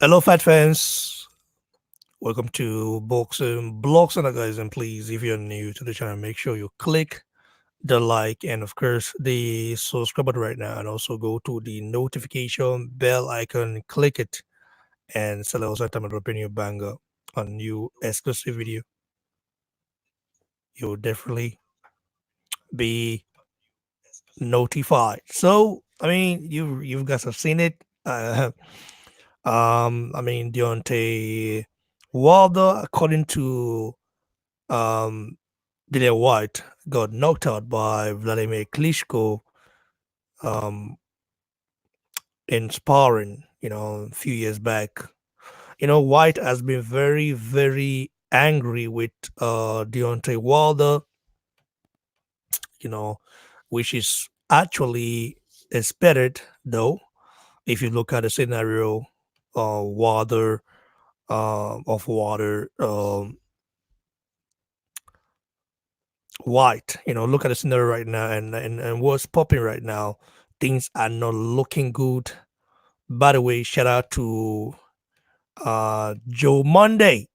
Hello, fat fans. Welcome to Boxing Blocks and guys. And please, if you're new to the channel, make sure you click the like and of course the subscribe button right now, and also go to the notification bell icon, click it, and so also time I drop a new banger, a new exclusive video, you'll definitely be notified. So I mean, you guys have seen it. Deontay Wilder, according to um Dillian White, got knocked out by Wladimir Klitschko um, in sparring, a few years back. White has been very, very angry with Deontay Wilder, you know, which is actually expected, though, if you look at the scenario, Wilder, of Wilder, White, look at the scenario right now, and what's popping right now. Things are not looking good. By the way, shout out to Joe Monday.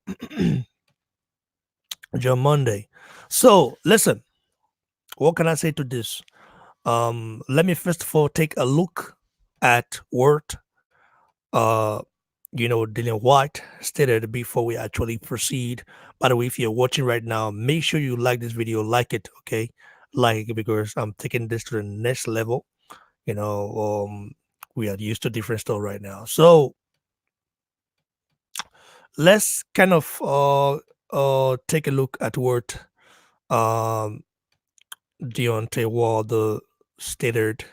Joe Monday. So listen, what can I say to this? Let me first of all take a look at what Dillian White stated before we actually proceed. By the way, if you're watching right now, make sure you like this video, like it, okay? Like it, because I'm taking this to the next level. You know, we are used to different stuff right now. So let's kind of take a look at what um Deontay Wilder stated.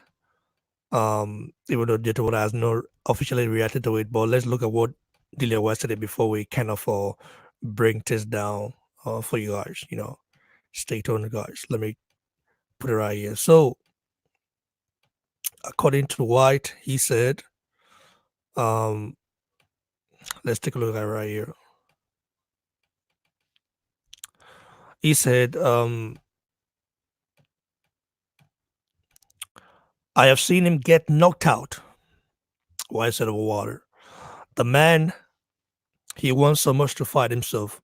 Even though Deontay Wilder has not officially reacted to it, but let's look at what Dillian White said before we kind of bring this down for you guys. Stay tuned, guys. Let me put it right here. So, according to White, he said, um, let's take a look at it right here. He said, I have seen him get knocked out. White said of Water. The man, he wants so much to fight himself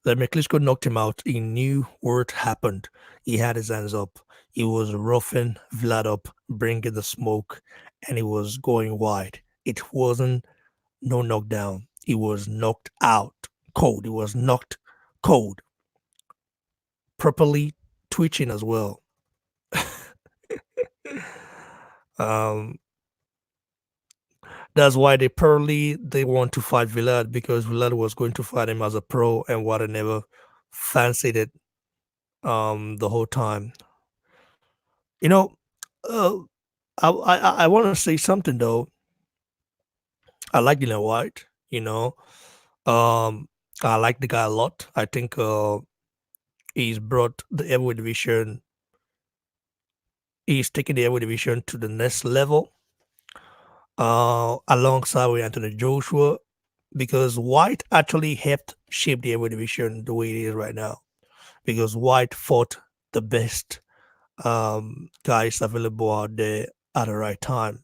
that Klitschko knocked him out. He knew what happened. He had his hands up. He was roughing Vlad up, bringing the smoke, and he was going wide. It wasn't no knockdown. He was knocked out cold. He was knocked cold. Properly twitching as well. um, that's why they want to fight Vlad, because Vlad was going to fight him as a pro, and Wada never fancied it the whole time. You know, uh, I want to say something though. I like Dillian White. I like the guy a lot. I think he's brought the heavyweight division. He's taking the heavyweight division to the next level. Alongside with Anthony Joshua, because White actually helped shape the heavyweight division the way it is right now. Because White fought the best guys available out there at the right time.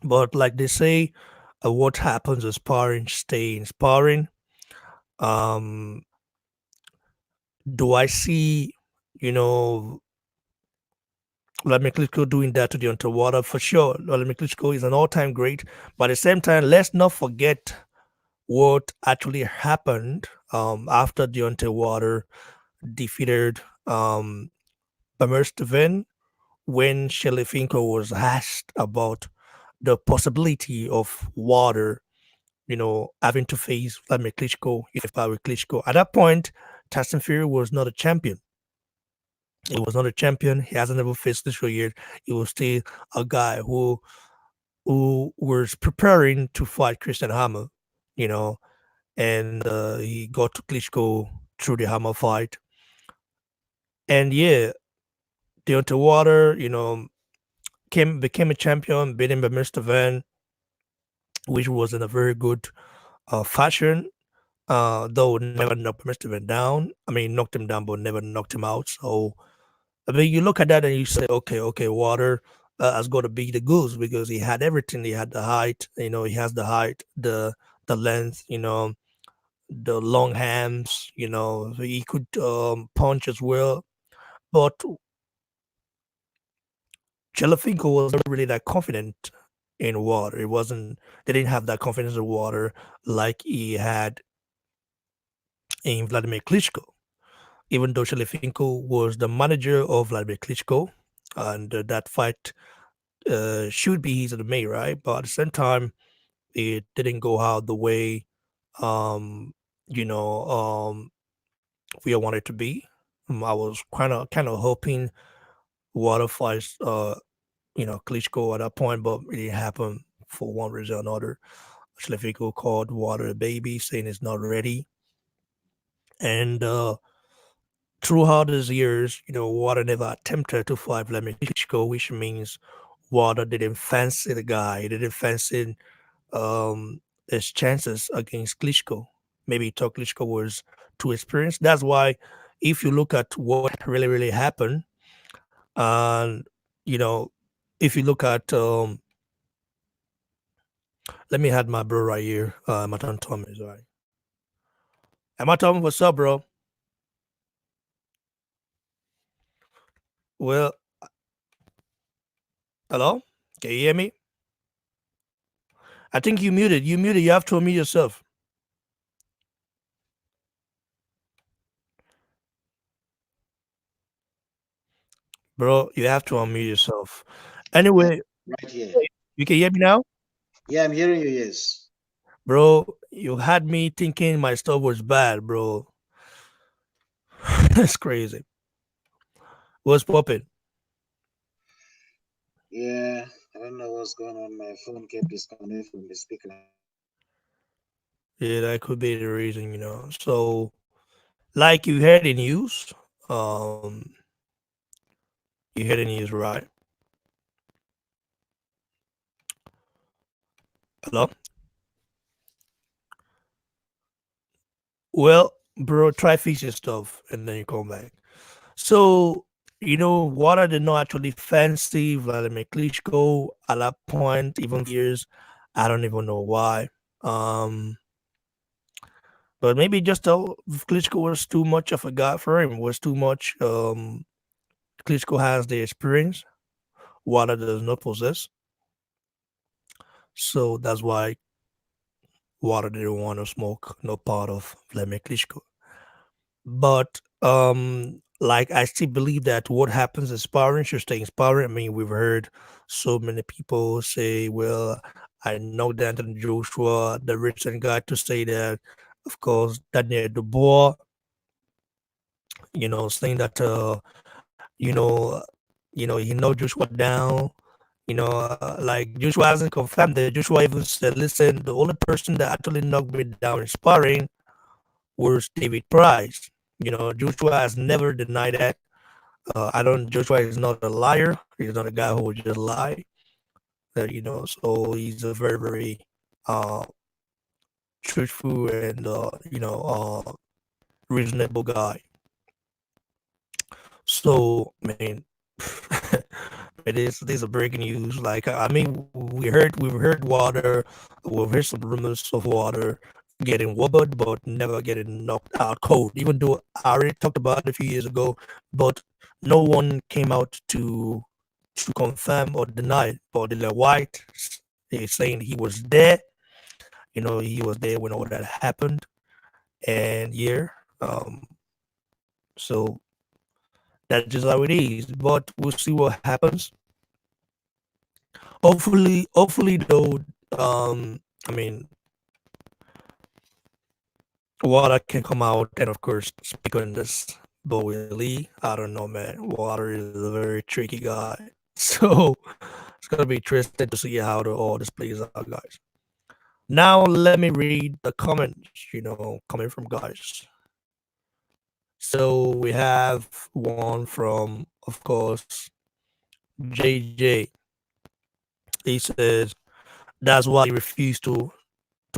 But like they say, what happens in sparring stay in sparring. Um, do I see, Wladimir Klitschko doing that to Deontay Wilder? For sure, Wladimir Klitschko is an all-time great. But at the same time, let's not forget what actually happened after Deontay Wilder defeated Steven, when Shelefinko was asked about the possibility of Wilder, having to face Wladimir Klitschko, with Klitschko. At that point, Tyson Fury was not a champion. He was not a champion. He hasn't ever faced Klitschko yet. He was still a guy who was preparing to fight Christian Hammer, and he got to Klitschko through the Hammer fight. And yeah, Deontay Wilder, became a champion, beating by Mr. Van, which was in a very good fashion. Though never knocked Mr. Van down. I mean, knocked him down, but never knocked him out. So, I mean, you look at that and you say, okay, Wilder, as going to be the goose because he had everything. He had the height, he has the height, the length, the long hands, he could punch as well. But Chelafinko was not really that confident in water. It wasn't. They didn't have that confidence in water like he had in Vladimir Klitschko. Even though Chelafinko was the manager of Vladimir Klitschko, and that fight should be easy to make, right? But at the same time, it didn't go out the way um, you know we all wanted it to be. I was kind of hoping water fights Klitschko at that point, but it didn't happen for one reason or another. Shlefico called Water a baby, saying it's not ready. And throughout his years, Water never attempted to fight Vladimir Klitschko, which means Water didn't fancy the guy. He didn't fancy his chances against Klitschko. Maybe he thought Klitschko was too experienced. That's why, if you look at what really, really happened, and you know, if you look at let me add my bro right here. My Tom Thomas, right? Am I Tom? What's up, bro? Well, hello? Can you hear me? I think you muted. You muted. You have to unmute yourself. Bro, you have to unmute yourself. Yeah, Anyway, right here. you can hear me now? Yeah, I'm hearing you. Yes. Bro, you had me thinking my stuff was bad, bro. That's crazy. What's popping? Yeah, I don't know what's going on. My phone kept disconnecting from the speaker. Yeah, that could be the reason. So, like you heard the news, you heard the news, right? Hello? Well, bro, try fix your stuff and then you come back. So, Water did not actually fancy Vladimir Klitschko at that point, even years. I don't even know why. Um, but maybe just Klitschko was too much of a guy for him. Was too much. Klitschko has the experience. Water does not possess. So that's why Water didn't want to smoke no part of Vladimir Klitschko. But like I still believe that what happens in sparring should stay in sparring. I mean, we've heard so many people say, "Well, I know Anthony Joshua, the recent guy, to say that." Of course, Daniel Dubois, saying that he know Joshua down. Like Joshua hasn't confirmed that. Joshua even said, "Listen, the only person that actually knocked me down in sparring was David Price." Joshua has never denied that. I don't. Joshua is not a liar. He's not a guy who would just lie. So he's a very, very uh, truthful and reasonable guy. So, I mean, it is. These are breaking news. Like, I mean, we've heard Water, we've heard some rumors of Water getting wobbled, but never getting knocked out cold. Even though I already talked about it a few years ago, but no one came out to confirm or deny it. But the White is saying he was there. He was there when all that happened, and yeah, um, so that's just how it is. But we'll see what happens. Hopefully though, I mean, Water can come out and of course speak on this. But Willie, I don't know, man. Water is a very tricky guy, so it's gonna be interesting to see how all this plays out, guys. Now let me read the comments, coming from guys. So we have one from, of course, JJ. He says that's why he refused to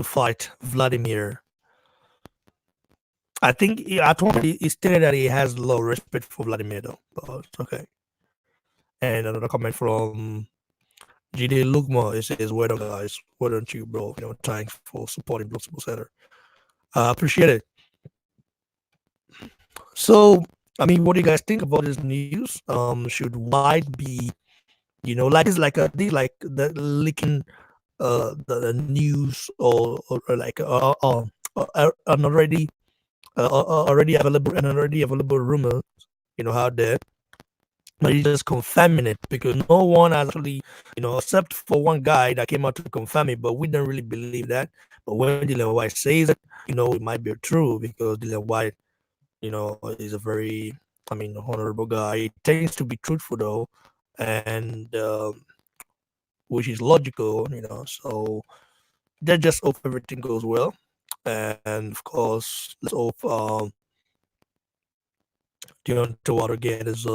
fight Vladimir. I think I told him he stated that he has low respect for Vladimir, though. But it's okay. And another comment from GD Lugma. It says, "Well done, guys. Well done to you, bro. Thanks for supporting Blood Sports Center. I appreciate it." So, I mean, what do you guys think about this news? Should White be, like it's like like the leaking the news, or like an already available rumor, out there, but he's just confirming it because no one has actually, except for one guy that came out to confirm it, but we don't really believe that. But when Dillian White says it, it might be true because Dillian White, is a very, honorable guy. He tends to be truthful though, and which is logical, So let's just hope everything goes well, and of course, let's hope Deontay Water get his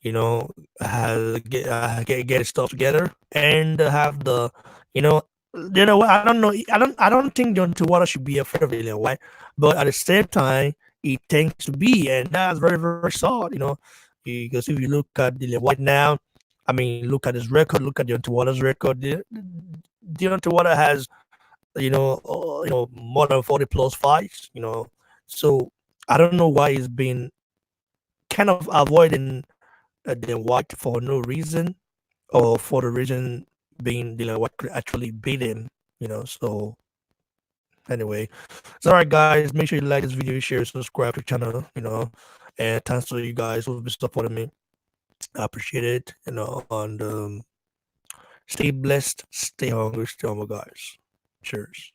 you know, get his stuff together and have the, you know, what, I don't know, I don't think Deontay Water should be afraid of Dillian White, but at the same time, he tends to be, and that's very very sad, because if you look at Dillian White now, I mean, look at his record, look at Deontay Water's record. Deontay Water has, more than 40 plus fights, so I don't know why he's been kind of avoiding the White for no reason, or for the reason being Dillian White could actually beat him, So anyway, it's all right, guys. Make sure you like this video, share, subscribe to the channel, and thanks to you guys who've been supporting me. I appreciate it, and stay blessed, stay hungry, guys. Cheers.